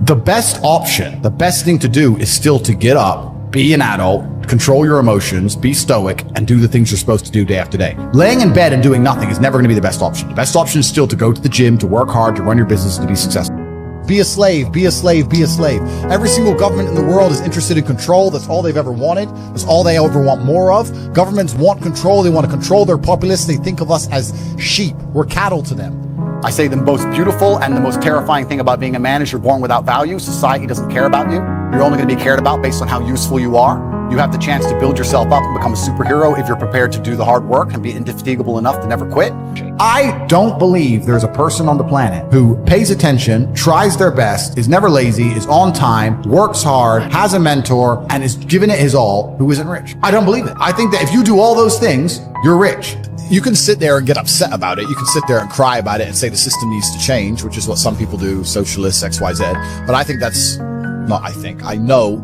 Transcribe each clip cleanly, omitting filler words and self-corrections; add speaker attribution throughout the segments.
Speaker 1: The best option, the best thing to do is still to get up, be an adult, control your emotions, be stoic, and do the things you're supposed to do day after day. Laying in bed and doing nothing is never going to be the best option. The best option is still to go to the gym, to work hard, to run your business, and to be successful.
Speaker 2: Be a slave, be a slave, be a slave. Every single government in the world is interested in control. That's all they've ever wanted. That's all they ever want more of. Governments want control. They want to control their populace. They think of us as sheep. We're cattle to them.
Speaker 1: I say the most beautiful and the most terrifying thing about being a man is you're born without value. Society doesn't care about you. You're only going to be cared about based on how useful you are. You have the chance to build yourself up and become a superhero if you're prepared to do the hard work and be indefatigable enough to never quit. I don't believe there's a person on the planet who pays attention, tries their best, is never lazy, is on time, works hard, has a mentor, and is giving it his all, who isn't rich. I don't believe it. I think that if you do all those things, you're rich.
Speaker 2: You can sit there and get upset about it. You can sit there and cry about it and say the system needs to change, which is what some people do, socialists, XYZ. But I think I know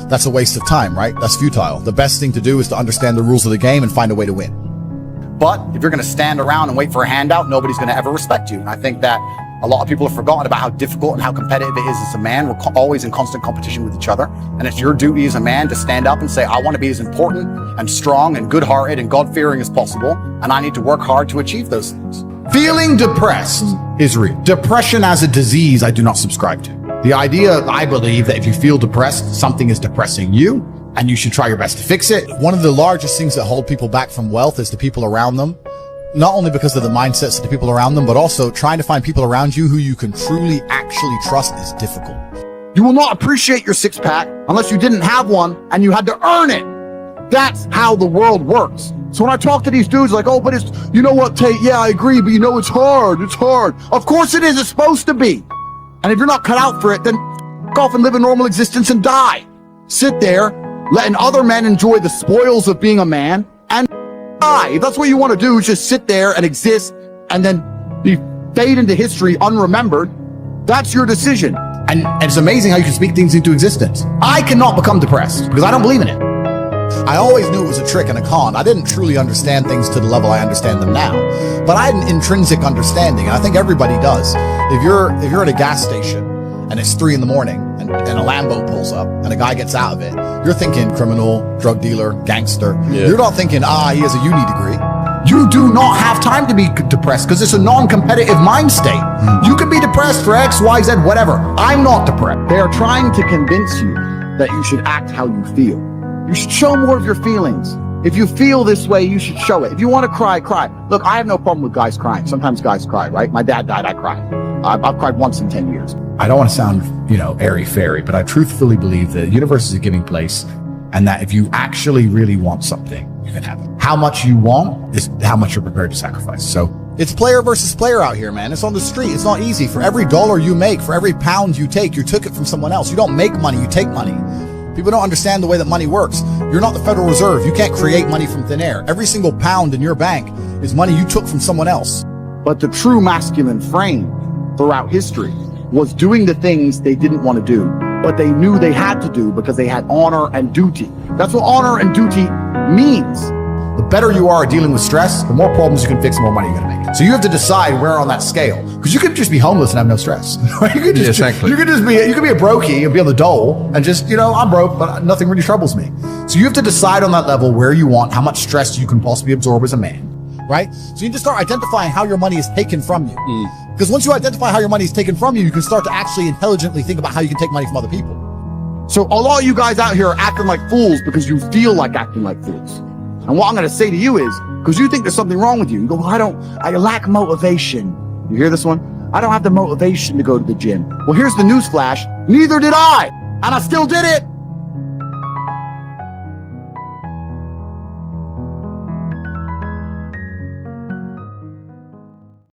Speaker 2: that's a waste of time, right? That's futile. The best thing to do is to understand the rules of the game and find a way to win.
Speaker 1: But if you're going to stand around and wait for a handout, nobody's going to ever respect you. And I think that a lot of people have forgotten about how difficult and how competitive it is as a man. We're always in constant competition with each other. And it's your duty as a man to stand up and say, I want to be as important and strong and good-hearted and God-fearing as possible. And I need to work hard to achieve those things. Feeling depressed is real. Depression as a disease, I do not subscribe to. The idea, I believe, that if you feel depressed, something is depressing you, and you should try your best to fix it.
Speaker 2: One of the largest things that hold people back from wealth is the people around them. Not only because of the mindsets of the people around them, but also trying to find people around you who you can truly actually trust is difficult.
Speaker 1: You will not appreciate your six-pack unless you didn't have one and you had to earn it. That's how the world works. So when I talk to these dudes like, oh, but it's, you know what, Tate, yeah, I agree, but you know, it's hard. Of course it is. It's supposed to be. And if you're not cut out for it, then f*** off and live a normal existence and die. Sit there, letting other men enjoy the spoils of being a man, and die. If that's what you want to do, is just sit there and exist and then fade into history unremembered. That's your decision. And it's amazing how you can speak things into existence. I cannot become depressed because I don't believe in it.
Speaker 2: I always knew it was a trick and a con. I didn't truly understand things to the level I understand them now, but I had an intrinsic understanding, and I think everybody does. If you're at a gas station and it's 3 a.m. and a Lambo pulls up and a guy gets out of it, you're thinking criminal, drug dealer, gangster. Yeah. You're not thinking, he has a uni degree.
Speaker 1: You do not have time to be depressed because it's a non-competitive mind state. You could be depressed for X, Y, Z, whatever. I'm not depressed. They are trying to convince you that you should act how you feel. You should show more of your feelings. If you feel this way, you should show it. If you want to cry, cry. Look, I have no problem with guys crying. Sometimes guys cry, right? My dad died, I cried. I've cried once in 10 years. I don't want to sound, airy-fairy, but I truthfully believe that the universe is a giving place and that if you actually really want something, you can have it. How much you want is how much you're prepared to sacrifice. So
Speaker 2: it's player versus player out here, man. It's on the street. It's not easy. For every dollar you make, for every pound you take, you took it from someone else. You don't make money, you take money. People don't understand the way that money works. You're not the Federal Reserve. You can't create money from thin air. Every single pound in your bank is money you took from someone else.
Speaker 1: But the true masculine frame throughout history was doing the things they didn't want to do, but they knew they had to do because they had honor and duty. That's what honor and duty means. The better you are at dealing with stress, the more problems you can fix, the more money you're going to make. So you have to decide where on that scale, because you could just be homeless and have no stress. You could just, exactly. You could be a brokey and be on the dole and just, I'm broke, but nothing really troubles me. So you have to decide on that level where you want, how much stress you can possibly absorb as a man.
Speaker 2: Right? So you need to start identifying how your money is taken from you. Because once you identify how your money is taken from you, you can start to actually intelligently think about how you can take money from other people.
Speaker 1: So a lot of you guys out here are acting like fools because you feel like acting like fools. And what I'm going to say to you is, because you think there's something wrong with you, you go, well, I lack motivation. You hear this one? I don't have the motivation to go to the gym. Well, here's the news flash. Neither did I. And I still did it.